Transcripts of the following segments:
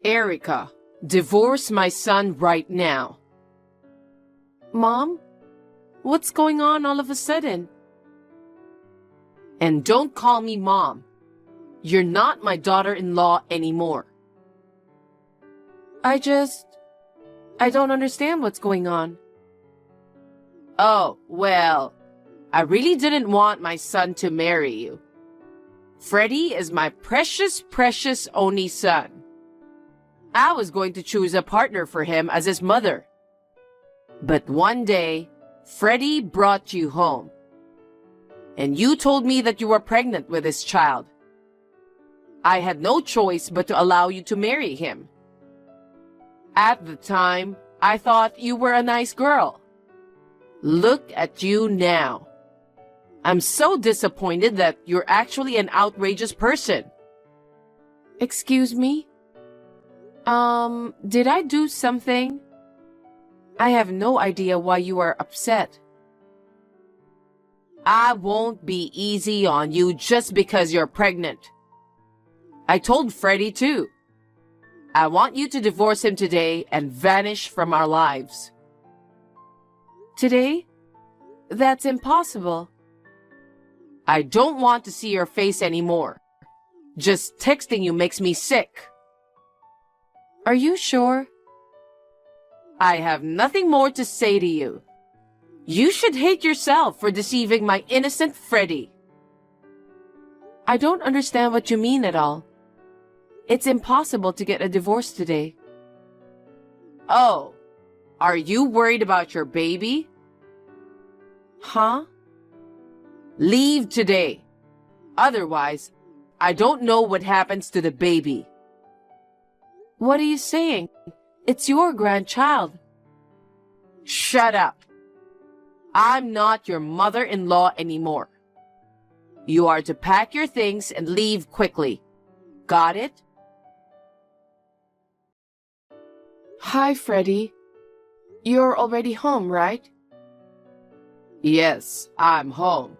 Erica, divorce my son right now. Mom? What's going on all of a sudden? And don't call me Mom. You're not my daughter-in-law anymore. I don't understand what's going on. Oh, well, I really didn't want my son to marry you. Freddie is my precious, precious only son. I was going to choose a partner for him as his mother. But one day, Freddie brought you home. And you told me that you were pregnant with his child. I had no choice but to allow you to marry him. At the time, I thought you were a nice girl. Look at you now. I'm so disappointed that you're actually an outrageous person. Excuse me? Did I do something? I have no idea why you are upset. I won't be easy on you just because you're pregnant. I told Freddie too. I want you to divorce him today and vanish from our lives. Today? That's impossible. I don't want to see your face anymore. Just texting you makes me sick. Are you sure? I have nothing more to say to you. You should hate yourself for deceiving my innocent Freddie. I don't understand what you mean at all. It's impossible to get a divorce today. Oh, are you worried about your baby? Huh? Leave today. Otherwise, I don't know what happens to the baby. What are you saying? It's your grandchild. Shut up. I'm not your mother-in-law anymore. You are to pack your things and leave quickly. Got it? Hi, Freddie. You're already home, right? Yes, I'm home.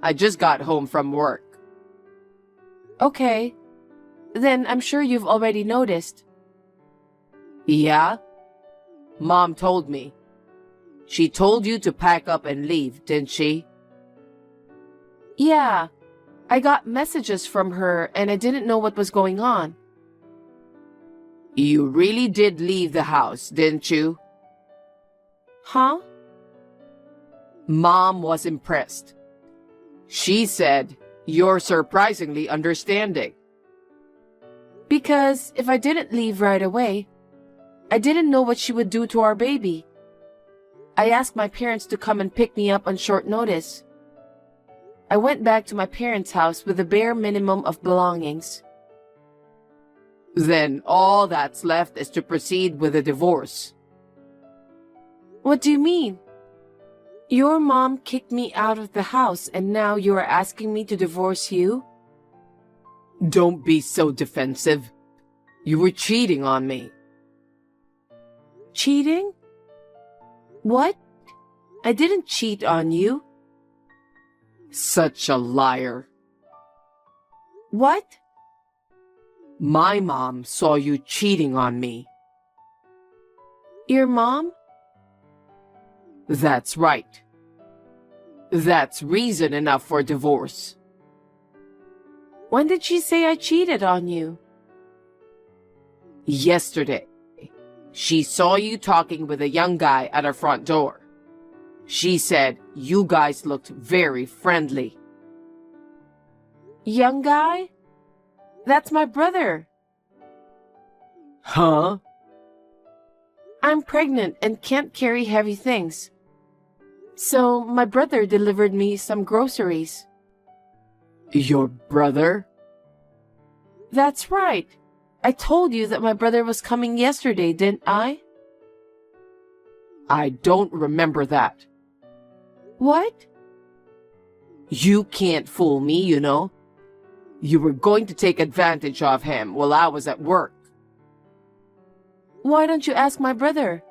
I just got home from work. Okay. Then I'm sure you've already noticed. Yeah? Mom told me. She told you to pack up and leave, didn't she? Yeah. I got messages from her and I didn't know what was going on. You really did leave the house, didn't you? Huh? Mom was impressed. She said, you're surprisingly understanding. Because if I didn't leave right away, I didn't know what she would do to our baby. I asked my parents to come and pick me up on short notice. I went back to my parents' house with the bare minimum of belongings. Then all that's left is to proceed with a divorce. What do you mean? Your mom kicked me out of the house and now you are asking me to divorce you? Don't be so defensive. You were cheating on me. Cheating? What? I didn't cheat on you. Such a liar. What? My mom saw you cheating on me. Your mom? That's right. That's reason enough for divorce. When did she say I cheated on you? Yesterday. She saw you talking with a young guy at our front door. She said you guys looked very friendly. Young guy? That's my brother. Huh? I'm pregnant and can't carry heavy things. So my brother delivered me some groceries. Your brother? That's right. I told you that my brother was coming yesterday, didn't I? I don't remember that. What? You can't fool me, you know. You were going to take advantage of him while I was at work. Why don't you ask my brother?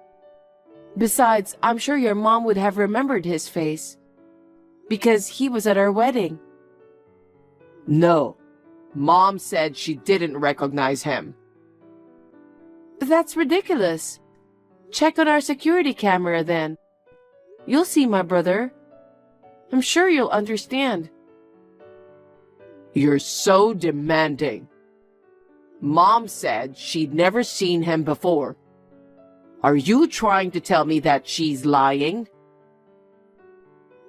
Besides, I'm sure your mom would have remembered his face. Because he was at our wedding. No. Mom said she didn't recognize him. That's ridiculous. Check on our security camera then. You'll see my brother. I'm sure you'll understand. You're so demanding. Mom said she'd never seen him before. Are you trying to tell me that she's lying?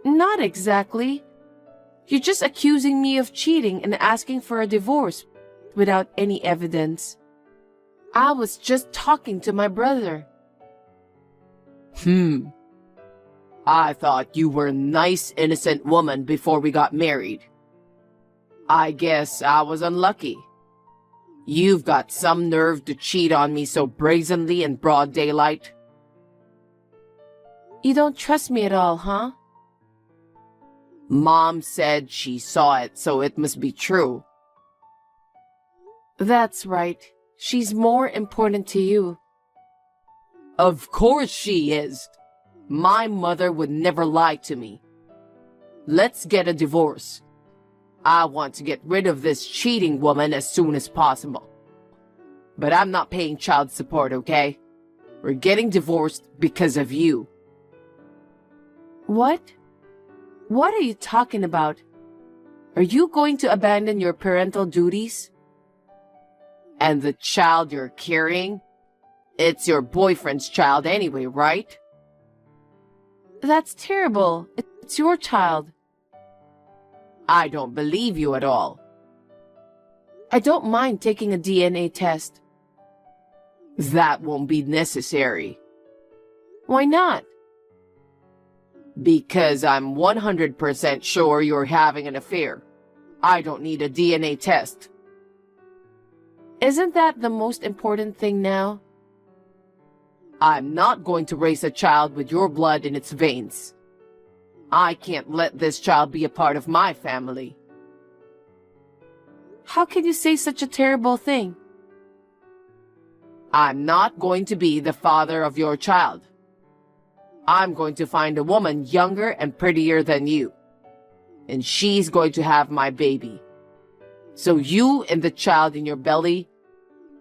Not exactly. You're just accusing me of cheating and asking for a divorce without any evidence. I was just talking to my brother. I thought you were a nice, innocent woman before we got married. I guess I was unlucky. You've got some nerve to cheat on me so brazenly in broad daylight. You don't trust me at all, huh? Mom said she saw it, so it must be true. That's right. She's more important to you. Of course she is. My mother would never lie to me. Let's get a divorce. I want to get rid of this cheating woman as soon as possible. But I'm not paying child support, okay? We're getting divorced because of you. What? What are you talking about? Are you going to abandon your parental duties? And the child you're carrying? It's your boyfriend's child anyway, right? That's terrible. It's your child. I don't believe you at all. I don't mind taking a DNA test. That won't be necessary. Why not? Because I'm 100% sure you're having an affair. I don't need a DNA test. Isn't that the most important thing now? I'm not going to raise a child with your blood in its veins. I can't let this child be a part of my family. How can you say such a terrible thing? I'm not going to be the father of your child. I'm going to find a woman younger and prettier than you. And she's going to have my baby. So you and the child in your belly,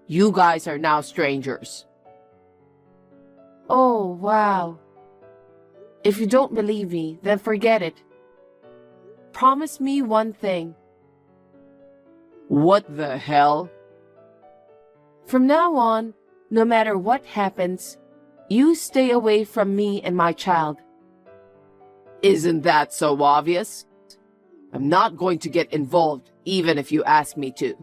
you guys are now strangers. Oh, wow. If you don't believe me, then forget it. Promise me one thing. What the hell? From now on, no matter what happens, you stay away from me and my child. Isn't that so obvious? I'm not going to get involved, even if you ask me to.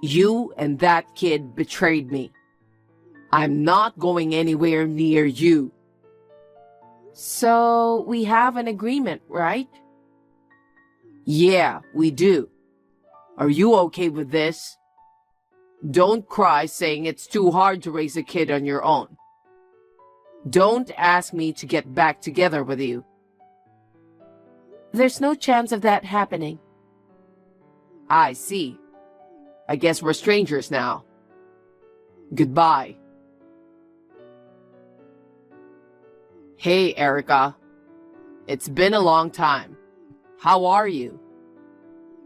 You and that kid betrayed me. I'm not going anywhere near you. So, we have an agreement, right? Yeah, we do. Are you okay with this? Don't cry saying it's too hard to raise a kid on your own. Don't ask me to get back together with you. There's no chance of that happening. I see. I guess we're strangers now. Goodbye. Hey, Erica. It's been a long time. How are you?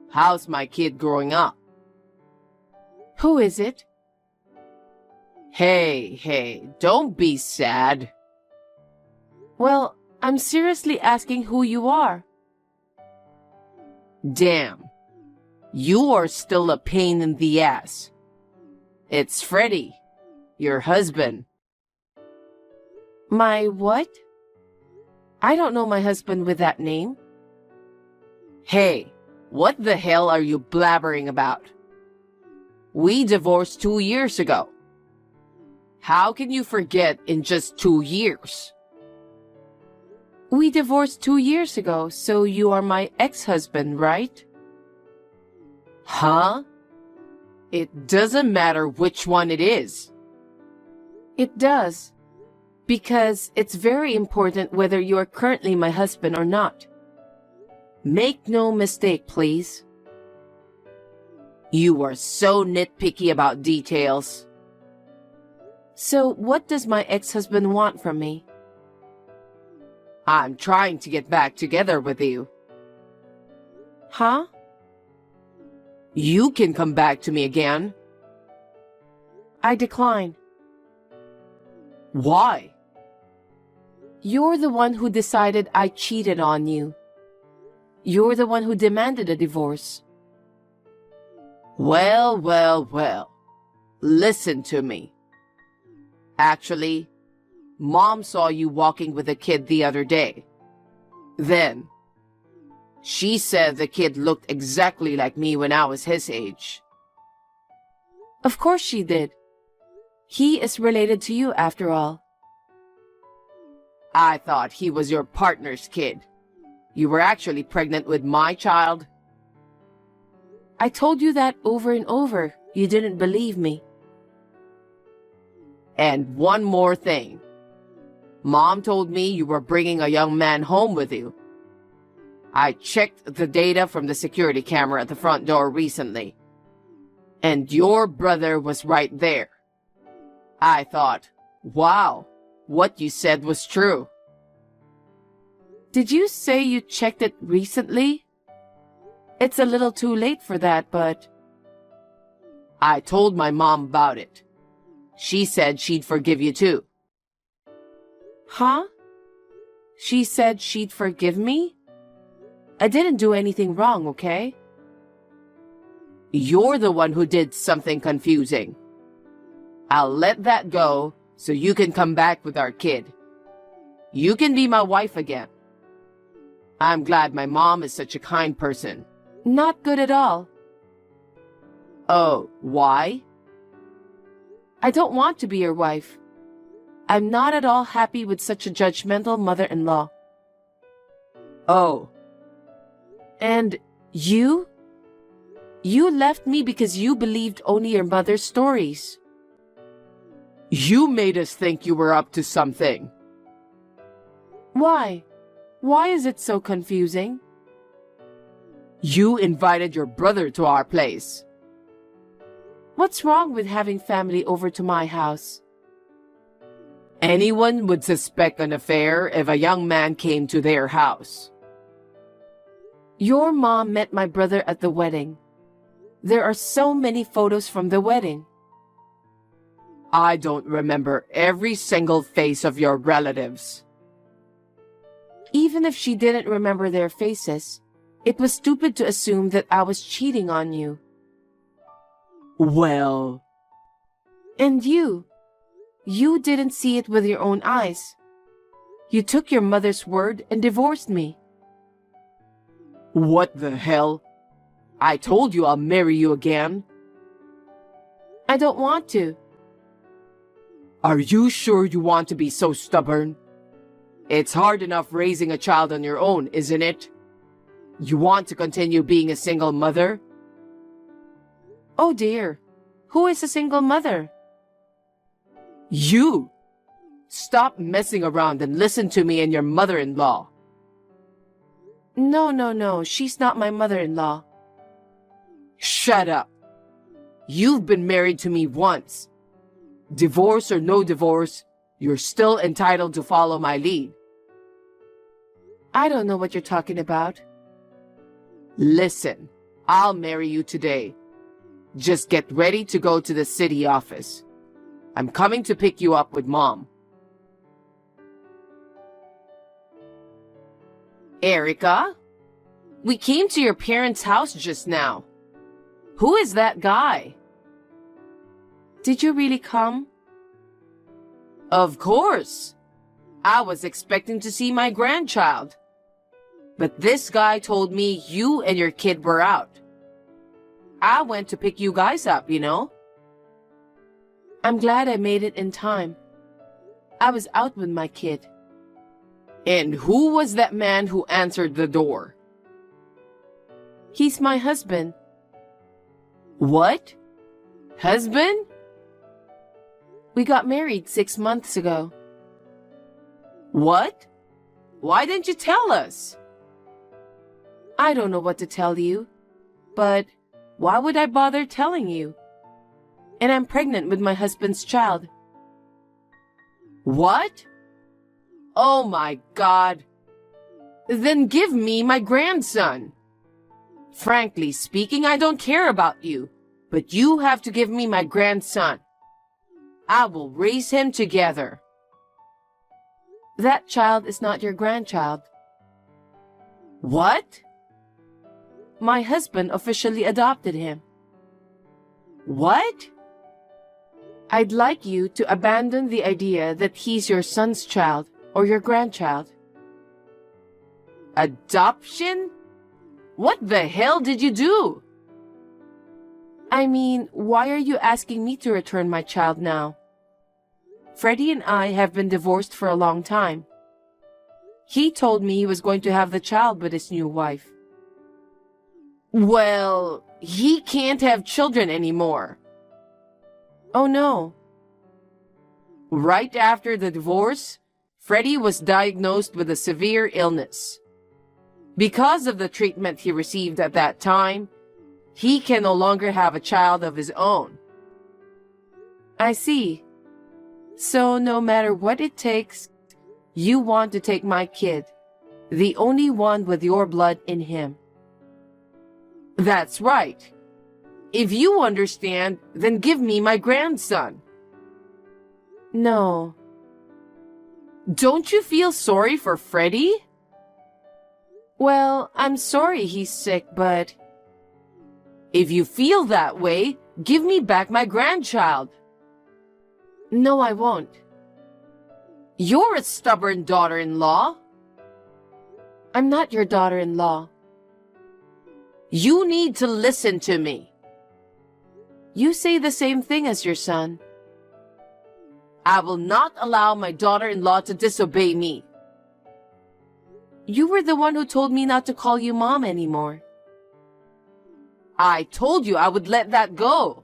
How's my kid growing up? Who is it? Hey, don't be sad. Well, I'm seriously asking who you are. Damn. You are still a pain in the ass. It's Freddy, your husband. My what? I don't know my husband with that name. Hey, what the hell are you blabbering about? We divorced 2 years ago. How can you forget in just 2 years? We divorced 2 years ago, so you are my ex-husband, right? Huh? It doesn't matter which one it is. It does. Because it's very important whether you are currently my husband or not. Make no mistake, please. You are so nitpicky about details. So what does my ex-husband want from me? I'm trying to get back together with you. Huh? You can come back to me again. I decline. Why? You're the one who decided I cheated on you. You're the one who demanded a divorce. Well, well, well. Listen to me. Actually, Mom saw you walking with a kid the other day. Then, she said the kid looked exactly like me when I was his age. Of course she did. He is related to you after all. I thought he was your partner's kid. You were actually pregnant with my child. I told you that over and over. You didn't believe me. And one more thing. Mom told me you were bringing a young man home with you. I checked the data from the security camera at the front door recently. And your brother was right there. I thought, wow, what you said was true. Did you say you checked it recently? It's a little too late for that, but... I told my mom about it. She said she'd forgive you too. Huh? She said she'd forgive me? I didn't do anything wrong, okay? You're the one who did something confusing. I'll let that go so you can come back with our kid. You can be my wife again. I'm glad my mom is such a kind person. Not good at all. Oh, why? I don't want to be your wife. I'm not at all happy with such a judgmental mother-in-law. Oh. And you? You left me because you believed only your mother's stories. You made us think you were up to something. Why? Why is it so confusing? You invited your brother to our place. What's wrong with having family over to my house? Anyone would suspect an affair if a young man came to their house. Your mom met my brother at the wedding. There are so many photos from the wedding. I don't remember every single face of your relatives. Even if she didn't remember their faces, it was stupid to assume that I was cheating on you. Well... And you didn't see it with your own eyes. You took your mother's word and divorced me. What the hell? I told you I'll marry you again. I don't want to. Are you sure you want to be so stubborn? It's hard enough raising a child on your own, isn't it? You want to continue being a single mother? Oh dear, who is a single mother? You! Stop messing around and listen to me and your mother-in-law. No, she's not my mother-in-law. Shut up. You've been married to me once. Divorce or no divorce, you're still entitled to follow my lead. I don't know what you're talking about. Listen, I'll marry you today. Just get ready to go to the city office. I'm coming to pick you up with Mom. Erica? We came to your parents' house just now. Who is that guy? Did you really come? Of course. I was expecting to see my grandchild. But this guy told me you and your kid were out. I went to pick you guys up, you know. I'm glad I made it in time. I was out with my kid. And who was that man who answered the door? He's my husband. What? Husband? We got married 6 months ago. What? Why didn't you tell us? I don't know what to tell you, but why would I bother telling you? And I'm pregnant with my husband's child. What? Oh my God. Then give me my grandson. Frankly speaking, I don't care about you, but you have to give me my grandson. I will raise him together. That child is not your grandchild. What? My husband officially adopted him. What? I'd like you to abandon the idea that he's your son's child or your grandchild. Adoption? What the hell did you do? I mean, why are you asking me to return my child now? Freddie and I have been divorced for a long time. He told me he was going to have the child with his new wife. Well, he can't have children anymore. Oh no. Right after the divorce, Freddie was diagnosed with a severe illness. Because of the treatment he received at that time, he can no longer have a child of his own. I see. So no matter what it takes, you want to take my kid, the only one with your blood in him. That's right. If you understand, then give me my grandson. No. Don't you feel sorry for Freddie? Well, I'm sorry he's sick, but... If you feel that way, give me back my grandchild. No, I won't. You're a stubborn daughter-in-law. I'm not your daughter-in-law. You need to listen to me. You say the same thing as your son. I will not allow my daughter-in-law to disobey me. You were the one who told me not to call you mom anymore. I told you I would let that go.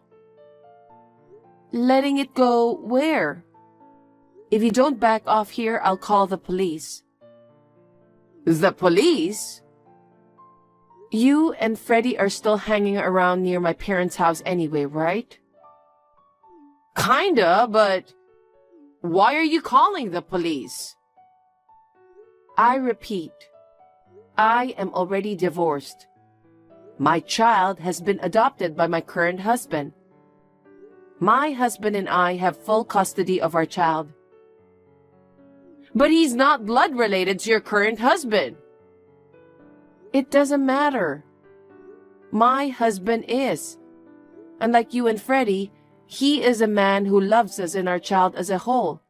Letting it go where? If you don't back off here, I'll call the police. The police? You and Freddie are still hanging around near my parents' house anyway, right? Kinda, but why are you calling the police? I repeat, I am already divorced. My child has been adopted by my current husband. My husband and I have full custody of our child. But he's not blood related to your current husband. It doesn't matter. My husband is. Unlike you and Freddie, he is a man who loves us and our child as a whole.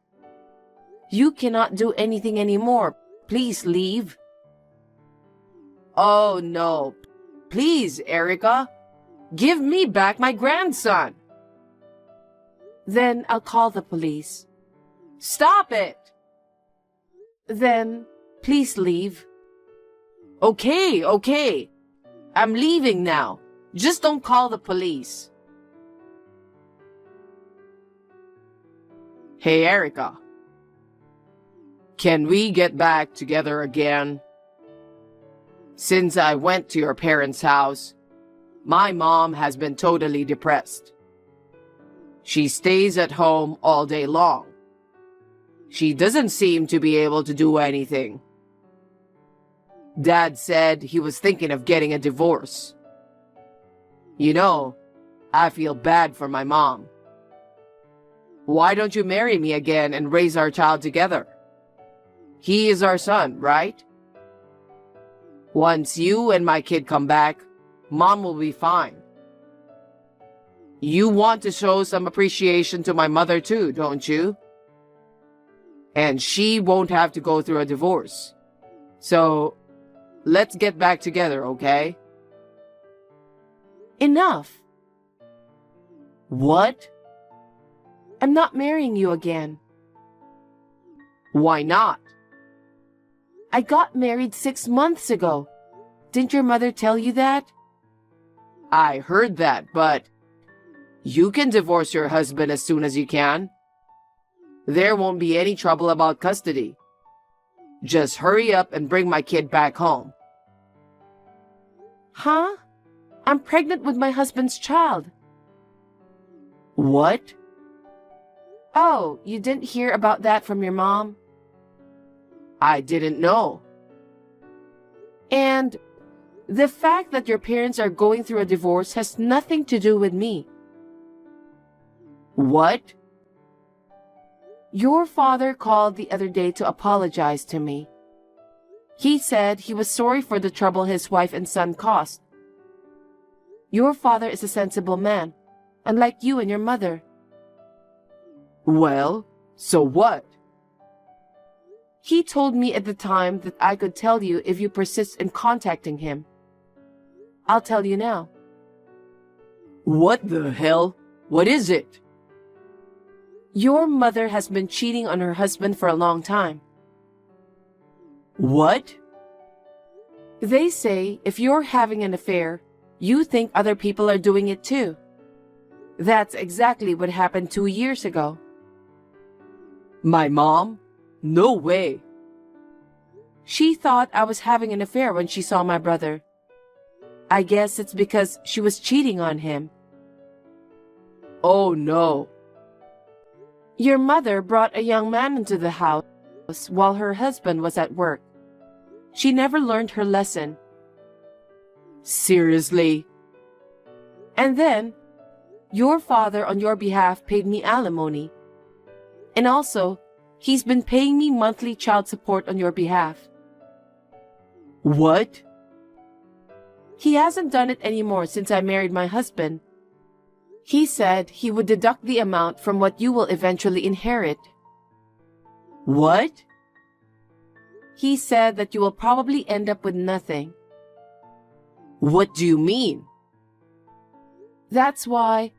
You cannot do anything anymore. Please leave. Oh no. Please, Erica. Give me back my grandson. Then I'll call the police. Stop it. Then please leave. Okay. I'm leaving now. Just don't call the police. Hey, Erica. Can we get back together again? Since I went to your parents' house, my mom has been totally depressed. She stays at home all day long. She doesn't seem to be able to do anything. Dad said he was thinking of getting a divorce. You know, I feel bad for my mom. Why don't you marry me again and raise our child together? He is our son, right? Once you and my kid come back, Mom will be fine. You want to show some appreciation to my mother too, don't you? And she won't have to go through a divorce. So, let's get back together, okay? Enough. What? I'm not marrying you again. Why not? I got married 6 months ago. Didn't your mother tell you that? I heard that, but you can divorce your husband as soon as you can. There won't be any trouble about custody. Just hurry up and bring my kid back home. Huh? I'm pregnant with my husband's child. What? Oh, you didn't hear about that from your mom? I didn't know. And the fact that your parents are going through a divorce has nothing to do with me. What? Your father called the other day to apologize to me. He said he was sorry for the trouble his wife and son caused. Your father is a sensible man, unlike you and your mother. Well, so what? He told me at the time that I could tell you if you persist in contacting him. I'll tell you now. What the hell? What is it? Your mother has been cheating on her husband for a long time. What? They say if you're having an affair, you think other people are doing it too. That's exactly what happened 2 years ago. My mom? No way. She thought I was having an affair when she saw my brother. I guess it's because she was cheating on him. Oh no. Your mother brought a young man into the house while her husband was at work. She never learned her lesson. Seriously? And then, your father on your behalf paid me alimony. And also, he's been paying me monthly child support on your behalf. What? He hasn't done it anymore since I married my husband. He said he would deduct the amount from what you will eventually inherit. What? He said that you will probably end up with nothing. What do you mean? That's why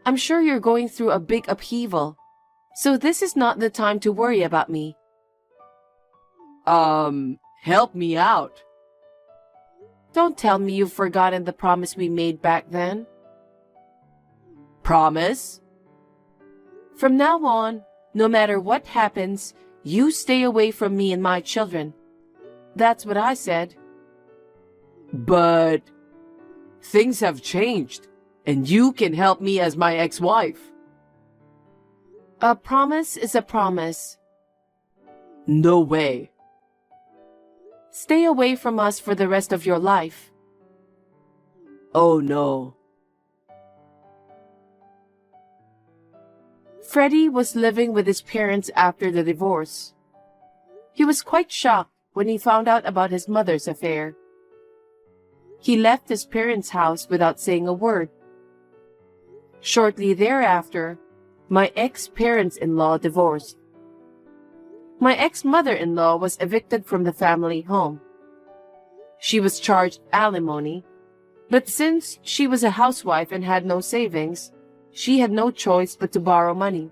I'm sure you're going through a big upheaval. So this is not the time to worry about me. Help me out. Don't tell me you've forgotten the promise we made back then. Promise? From now on, no matter what happens, you stay away from me and my children. That's what I said. But things have changed, and you can help me as my ex-wife. A promise is a promise. No way. Stay away from us for the rest of your life. Oh no. Freddie was living with his parents after the divorce. He was quite shocked when he found out about his mother's affair. He left his parents' house without saying a word. Shortly thereafter, my ex-parents-in-law divorced. My ex-mother-in-law was evicted from the family home. She was charged alimony, but since she was a housewife and had no savings, she had no choice but to borrow money.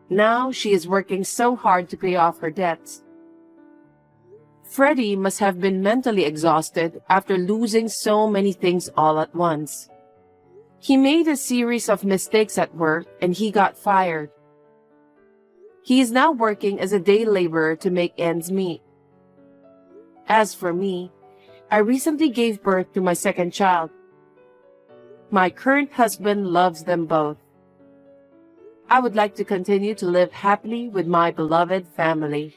Now she is working so hard to pay off her debts. Freddie must have been mentally exhausted after losing so many things all at once. He made a series of mistakes at work and he got fired. He is now working as a day laborer to make ends meet. As for me, I recently gave birth to my second child. My current husband loves them both. I would like to continue to live happily with my beloved family.